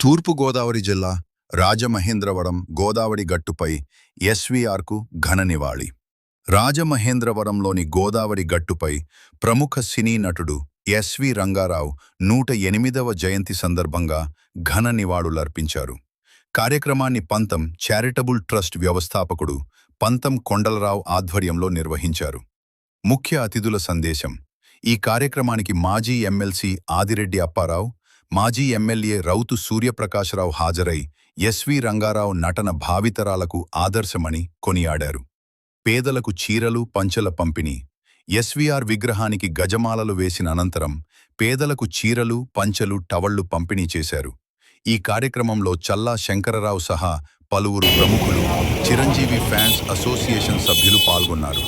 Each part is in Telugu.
తూర్పు గోదావరి జిల్లా రాజమహేంద్రవరం గోదావరి గట్టుపై ఎస్వీఆర్కు ఘన నివాళి. రాజమహేంద్రవరంలోని గోదావరి గట్టుపై ప్రముఖ సినీ నటుడు ఎస్వి రంగారావు 108వ జయంతి సందర్భంగా ఘన నివాళులర్పించారు. కార్యక్రమాన్ని పంతం చారిటబుల్ ట్రస్ట్ వ్యవస్థాపకుడు పంతం కొండలరావు ఆధ్వర్యంలో నిర్వహించారు. ముఖ్య అతిథుల సందేశం. ఈ కార్యక్రమానికి మాజీ ఎమ్మెల్సీ ఆదిరెడ్డి అప్పారావు, మాజీ ఎమ్మెల్యే రౌతు సూర్యప్రకాశరావు హాజరై ఎస్వి రంగారావు నటన భావితరాలకు ఆదర్శమని కొనియాడారు. పేదలకు చీరలు, పంచెల పంపిణీ. ఎస్వీఆర్ విగ్రహానికి గజమాలలు వేసిన అనంతరం పేదలకు చీరలు, పంచెలు, టవళ్లు పంపిణీ చేశారు. ఈ కార్యక్రమంలో చల్లా శంకరరావు సహా పలువురు ప్రముఖులు, చిరంజీవి ఫ్యాన్స్ అసోసియేషన్ సభ్యులు పాల్గొన్నారు.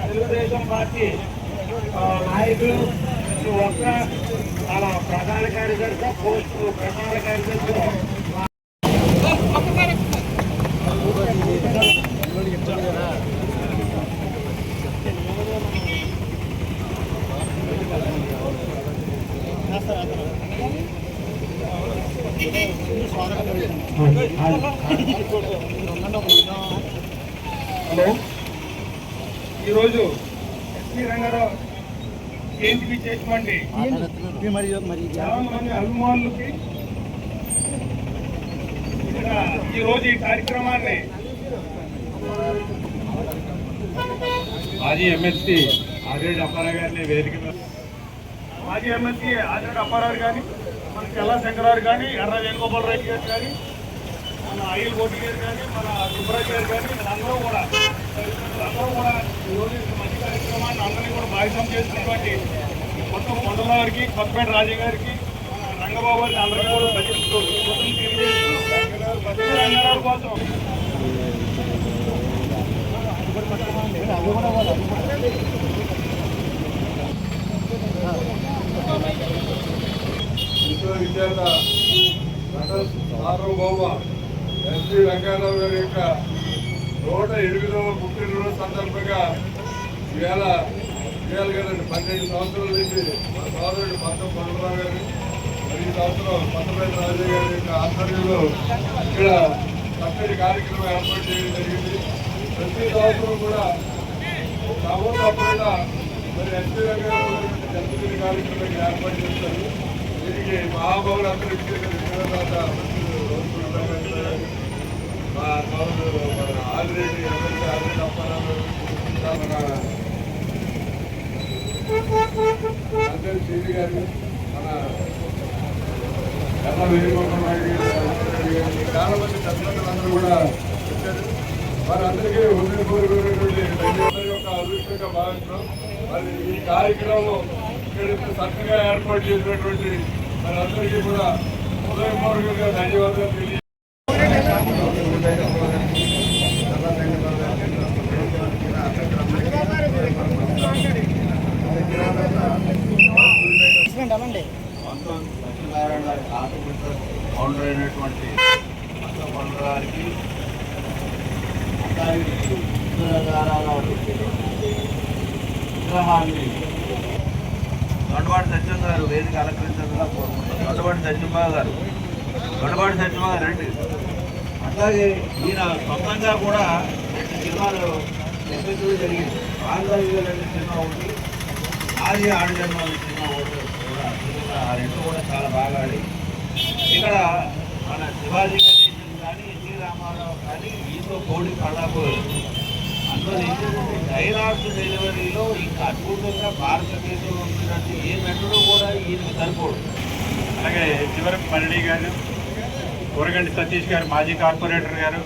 తెలుగుదేశం పార్టీ నాయకులు ఒక్క చాలా ప్రధాన కార్యదర్శి పోస్టు ప్రధాన కార్యదర్శి హలో, ఈరోజు ఎస్వి రంగారావు జయంతికి చేసినటువంటి చాలా మంది అభిమానులకి ఇక్కడ ఈరోజు ఈ కార్యక్రమాన్ని మాజీ ఎమ్మెల్సీ ఆదిరెడ్డి అప్పారావు గారిని వేదిక మాజీ ఎమ్మెల్సీ ఆదిరెడ్డి అప్పారావు కానీ, మన చల్లా శంకరరావు కానీ, ఎర్ర వేణుగోపాల్ రెడ్డి గారు కానీ, మన అయ్యల్ కోటి గారు కానీ, మన సుబ్రాజ్ గారు కానీ, అందరూ కూడా ఈరోజు మంచి కార్యక్రమాన్ని అందరినీ కూడా భాగస్వామ్యం చేసినటువంటి మొత్తం కొండల గారికి, కొత్తపేట రాజయ్య గారికి, రంగబాబు గారికి అందరికీ కూడా బడ్జెట్ రంగారావు కోసం విశ్వవిద్యాలయ నట సార్వభౌమ ఎస్వి రంగారావు గారి యొక్క 108వ పుట్టినరోజు సందర్భంగా ఈవేళ కదండి 12 సంవత్సరాల నుంచి మా సోదరుడు పంతం కొండలరావు గారు, మరి ఈ సంవత్సరం కొత్తపేట రాజయ్య గారి యొక్క ఆధ్వర్యంలో ఇక్కడ చక్కటి కార్యక్రమం ఏర్పాటు చేయడం జరిగింది. ప్రతి సంవత్సరం కూడా తప్పకుండా మరి ఎస్వి రంగారావు గారి జన్మదిన కార్యక్రమాన్ని ఏర్పాటు చేస్తారు. దీనికి మహాభావులు అందరికీ మా సోదరుడు మన ఆదిరెడ్డి ఎమ్మెల్సీ ఆదిరెడ్డి అప్పారావు, మన అందరి శ్రీ గారిని, మన ఎర్ర వేణుగోపాల్ గారిని, చాలా మంది పెద్దలందరూ కూడా వచ్చారు. వారందరికీ హృదయపూర్వకమైనటువంటి ధన్యవాదాల యొక్క అదృష్టంగా భావిస్తున్నాం. మరి ఈ కార్యక్రమం ఇక్కడ చక్కగా ఏర్పాటు చేసినటువంటి వారందరికీ కూడా హృదయపూర్వకంగా ధన్యవాదాలు తెలియ ఫౌండర్ అయినటువంటి గారికి విగ్రహాన్ని దొండపాటి సత్యం గారు వేదిక అలంకరించాలని కోరుకుంటారు. దొండపాటి సత్యమ్మ గారు రండి. అట్లాగే ఈయన సొంతంగా కూడా 2 సినిమాలు నిర్మించడం జరిగింది. ఆంధ్రజ్యోతి సినిమా ఒకటి, ఆది ఆడజన్మాల సినిమా ఒకటి కూడా, ఆ 2 కూడా చాలా బాగా ఆడి ఇక్కడ మన శివాజీ గణేశన్ కానీ, ఎన్టీ రామారావు కానీ, ఈతో దాంట్లో కోడి పళ్ళకు అందులో ఏంటంటే డైలాగ్స్ డెలివరీలో ఇంకా అద్భుతంగా భారతదేశంలో ఉన్నటువంటి ఏ మెట్రో కూడా ఈయనకి సరిపోడు. అలాగే చివరికి మరళి గారు, ఊరగంటి సతీష్ గారు మాజీ కార్పొరేటర్ గారు,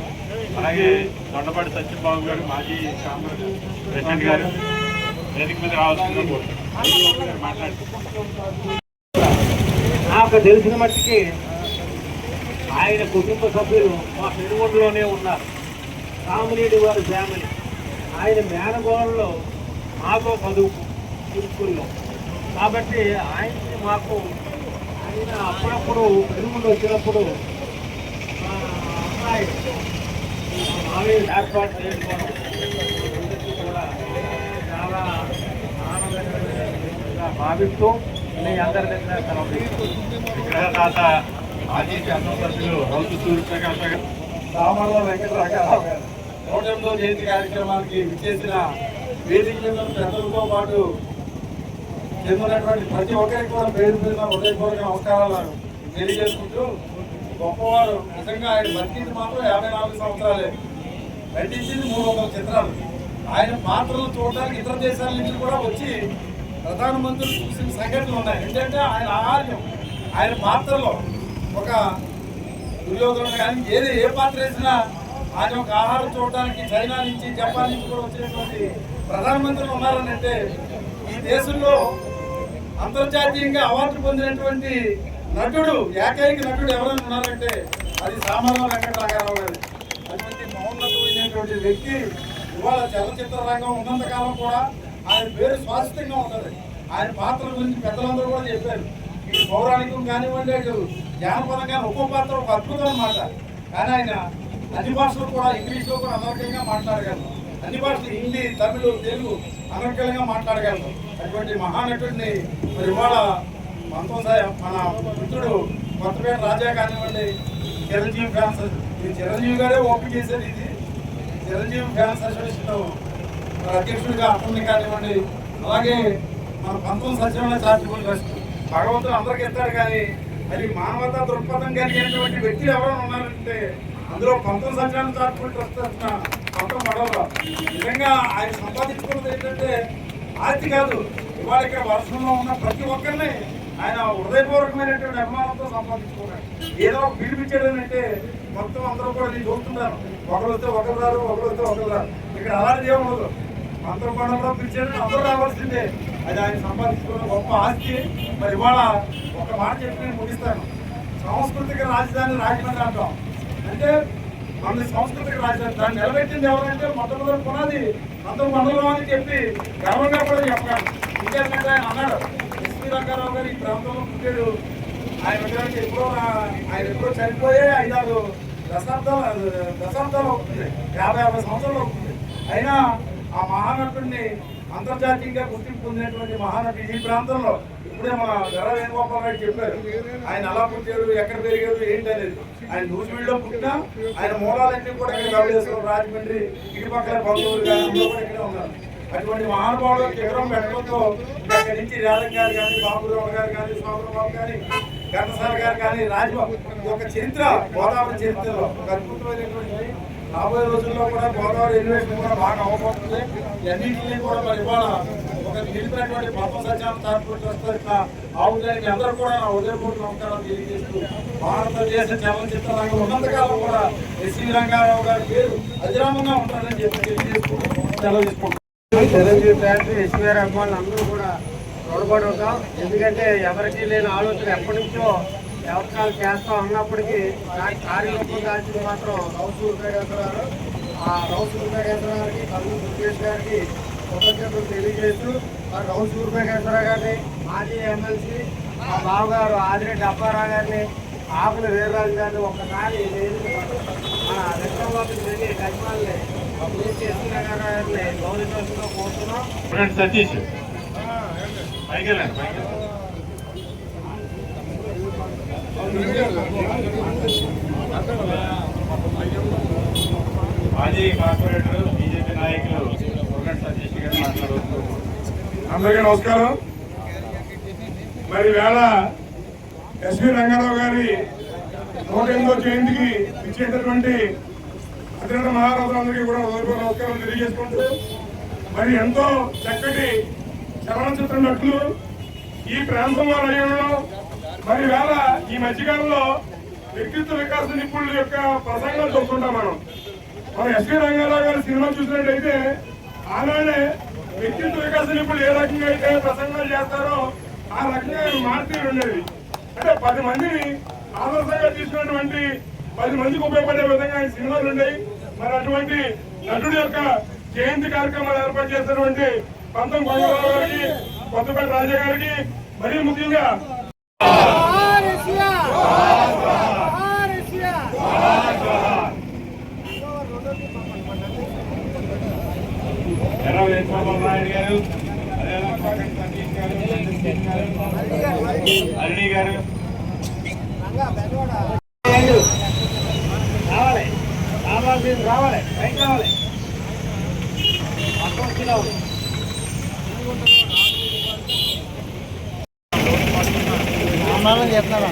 అలాగే దొండపాటి సత్యబాబు గారు మాజీ ఛాంబర్ ప్రెసిడెంట్ గారు వేదిక మీద రావాల్సిందిగా మాట్లాడుతున్నారు. నాకు తెలిసిన మట్టికి ఆయన కుటుంబ సభ్యులు మా పెనుగొండలోనే ఉన్నారు. రామిరెడ్డి వారి ఫ్యామిలీ. ఆయన మేనగోడలో మాతో చదువు స్కూల్లో కాబట్టి ఆయనకి మాకు ఆయన అప్పుడప్పుడు పెనుగొండ వచ్చినప్పుడు మా అమ్మాయి ఏర్పాటు చేసుకోవడం కూడా చాలా ఆనందంగా భావిస్తూ నేను అందరి దగ్గర సెలవు విగ్రహదాత మాజీ శాసనసభ్యులు రౌతు సూర్యప్రకాశ్ గారు, రామర్ల వెంకటరావు గారు 108వ జయంతి కార్యక్రమానికి విచ్చేసిన వేదిక మీద పెద్దలతో పాటు చెందినటువంటి ప్రతి ఒక్కరికి కూడా పేరు పేరున హృదయపూర్వక నమస్కారాలు తెలియజేసుకుంటూ, గొప్పవారు నిజంగా ఆయన బతికింది మాత్రం 54 సంవత్సరాలే, నటించింది 300 చిత్రాలు. ఆయన పాత్రలు చూడడానికి ఇతర దేశాల నుంచి కూడా వచ్చి ప్రధానమంత్రులు చూసిన సంఘటనలు ఉన్నాయి. ఏంటంటే ఆయన ఆహార్యం, ఆయన పాత్రలో ఒక దుర్యోధనుడు కానీ ఏ పాత్ర వేసినా ఆయన ఒక ఆహారం చూడడానికి చైనా నుంచి జపాన్ నుంచి కూడా వచ్చినటువంటి ప్రధానమంత్రులు ఉన్నారని అంటే, ఈ దేశంలో అంతర్జాతీయంగా అవార్డు పొందినటువంటి నటుడు, ఏకైక నటుడు ఎవరైనా ఉన్నారంటే అది సామర్ల వెంకటరామారావు గారు. అటువంటి మహోన్నతమైనటువంటి వ్యక్తి ఇవాళ చలనచిత్ర రంగం ఉన్నంతకాలం కూడా ఆయన పేరు శాశ్వతంగా ఉంటుంది. ఆయన పాత్ర గురించి పెద్దలందరూ కూడా చెప్పారు. ఈ పౌరాణికం కానివ్వండి, జానపదం కానీ ఒక్కో పాత్ర ఒక అద్భుతం అన్నమాట. కానీ ఆయన అన్ని భాషలు కూడా ఇంగ్లీష్లో కూడా అనర్గళంగా మాట్లాడగలరు. అన్ని భాషలు హిందీ, తమిళ, తెలుగు అనర్గళంగా మాట్లాడగలరు. అటువంటి మహానటుడిని మరి ఇవాళ మన మిత్రుడు కొత్తపేట రాజా కానివ్వండి, చిరంజీవి ఫ్యాన్స్, ఈ చిరంజీవి గారే ఓపెన్ చేశారు. ఇది చిరంజీవి ఫ్యాన్స్ అసోసియేషన్ అధ్యక్షుడిగా అతన్ని కానివ్వండి, అలాగే మన 19 సత్యనారాయణ చారిటబుల్ ట్రస్ట్ భగవంతుడు అందరికీ ఇస్తాడు. కానీ అది మానవతా దృక్పథం కలిగినటువంటి వ్యక్తులు ఎవరైనా ఉన్నారంటే అందులో 19 సత్యనారాయణ చారిటబుల్ ట్రస్ట్ తరఫున మొత్తం పడవలు. నిజంగా ఆయన సంపాదించుకున్నది ఏంటంటే ఆస్తి కాదు, ఇవాళ ఇక్కడ వర్షంలో ఉన్న ప్రతి ఒక్కరిని ఆయన హృదయపూర్వకమైనటువంటి అభిమానంతో సంపాదించుకున్నాడు. ఏదో ఒక పిలిపించాడు అంటే మొత్తం అందరూ కూడా నేను చూస్తున్నారు, ఒకరు వస్తే ఒకరు రారు, ఒకరు వస్తే ఒకరు రారు. ఇక్కడ అలాంటిది ఏమి ఉండదు. మంత్ర పండుగలో పిలిచాడు అందరూ రావాల్సిందే. అది ఆయన సంపాదించుకున్న గొప్ప ఆస్తి. మరి ఇవాళ ఒక మాట చెప్పి నేను ముగిస్తాను. సాంస్కృతిక రాజధాని రాజమండ్రి అంటాం. అంటే మన సాంస్కృతిక రాజధాని దాన్ని నిలబెట్టింది ఎవరంటే మొట్టమొదటి పునాది మంత్ర మండలం అని చెప్పి గర్వంగా కూడా చెప్పగలను. ఇంకేంటంటే ఆయన అన్నాడు, ఎస్పీ రంగారావు గారు ఈ ప్రాంతంలో పుట్టాడు. ఆయన ఎప్పుడో చనిపోయే 5-6 దశాబ్దాలు అవుతుంది, 50-60 సంవత్సరాలు అవుతుంది. అయినా ఆ మహానటుడిని అంతర్జాతీయంగా గుర్తింపు పొందినటువంటి మహానటుడు ఈ ప్రాంతంలో ఇప్పుడే మన గర్ర వేణుగోపాల్ గారు చెప్పారు. ఆయన ఎలా పుట్టాడు, ఎక్కడ పెరిగాడు, ఏంటి అనేది. ఆయన నూజివీడులో పుట్టినా ఆయన మూలాలన్నీ కూడా ఇక్కడ గౌడేశ్వరం, రాజమండ్రి, ఇటుపక్కల బంధువులు కానీ అందరూ కూడా ఇక్కడే ఉన్నారు. అటువంటి మహానుభావులు విగ్రహం పెట్టడంతో అక్కడి నుంచి రాధం గారు కానీ, బాబురావు గారు కానీ, స్వామిబాబు కానీ, ఘంటసాల గారు కానీ, రాజబాబు ఒక చరిత్ర, గోదావరి చరిత్రలో ఒక అద్భుతమైనటువంటి రాబోయే రోజుల్లో కూడా గోదావరి ఎలివేషన్ కూడా బాగా అవ్వబోతుంది. అన్నింటినీ కూడా మరి ఇవాళ ఒక నిలిపినటువంటి పద్మ సత్యాన్ని చార్పులు ట్రస్ట్ ఆవుదానికి అందరూ కూడా నా ఉదయపూర్వక నమస్కారాలు తెలియజేస్తూ, భారతదేశ చలనచిత్ర రంగం ఉన్నంతకాలం కూడా ఎస్వి రంగారావు గారి పేరు అజరామంగా ఉంటారని చెప్పి తెలియజేస్తూ సెలవు తీసుకుంటాం. చిరంజీవి ఫ్యాక్టరీ, ఎస్వీఆర్ అభిమానులు అందరూ కూడా రుణపడి ఉంటాం. ఎందుకంటే ఎవరికీ లేని ఆలోచన ఎప్పటి నుంచో వ్యవసాయాలు చేస్తా ఉన్నప్పటికీ నాకు కార్యరూపం దాల్చింది మాత్రం రౌతు సూర్యప్రకాశ్. ఆ రౌతు సూర్యప్రకాశ్ గారికి, కర్నూలు సురేష్ గారికి కృతజ్ఞతలు తెలియజేస్తూ, రౌతు సూర్యప్రకాశ్ గారిని, మాజీ ఎమ్మెల్సీ మా బావగారు ఆదిరెడ్డి అప్పారావు గారిని, ఆకుల వీర్రాజు గారిని ఒక్కసారి మన లక్ష్మణబాబుకి వెళ్ళి గజమాలని ఎస్వీ రంగారావు గారిని గౌరవించాల్సిందిగా కోరుతున్నాం. సతీష్ మాజీ కార్పొరేటర్, బీజేపీ నాయకులు సతీష్ గారు మాట్లాడుతూ. అందరికీ నమస్కారం. మరి వేళ ఎస్వి రంగారావు గారి 108వ జయంతికి ఇచ్చేటటువంటి అత్యంత మహారాజులందరికీ కూడా హృదయపూర్వక నమస్కారం తెలియజేసుకుంటూ మరి ఎంతో చక్కటి చలనచిత్ర నటులు ఈ ప్రాంతంలో రాయడంలో మరి వేళ ఈ మధ్యకాలంలో వ్యక్తిత్వ వికాస నిపుణుల యొక్క ప్రసంగాలు చూస్తుంటాం మనం ఎస్వి రంగారావు గారి సినిమా చూసినట్టయితే ఆనాడే వ్యక్తిత్వ వికాస నిపుణులు ఏ రకంగా అయితే ప్రసంగాలు చేస్తారో ఆ రకంగా మార్తీరు ఉండేది. అంటే 10 మందిని ఆదర్శంగా తీసుకున్నటువంటి 10 మందికి ఉపయోగపడే విధంగా ఆయన సినిమాలు ఉండేవి. మరి అటువంటి నటుడి యొక్క జయంతి కార్యక్రమాలు ఏర్పాటు చేసినటువంటి పంతం కొండరావు గారికి, కొత్తపేట రాజా గారికి, మరీ ముఖ్యంగా ఎర్ర వేణుగోపాల్ నాయుడు గారు, అరణి గారు రావాలి, రావాలి, బయట రావాలి. చెప్తున్నా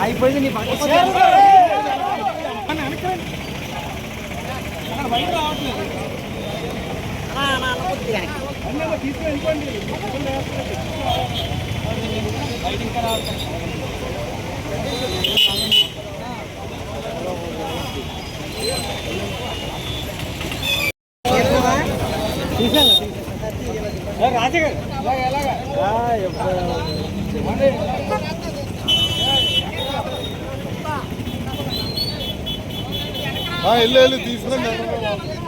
అయిపోయింది నీ పక్క బయట రావట్లేదు తీసుకెళ్ళిపోండి బయట ఇంకా రావట్లేదు. వెళ్ళు తీసుకురండి.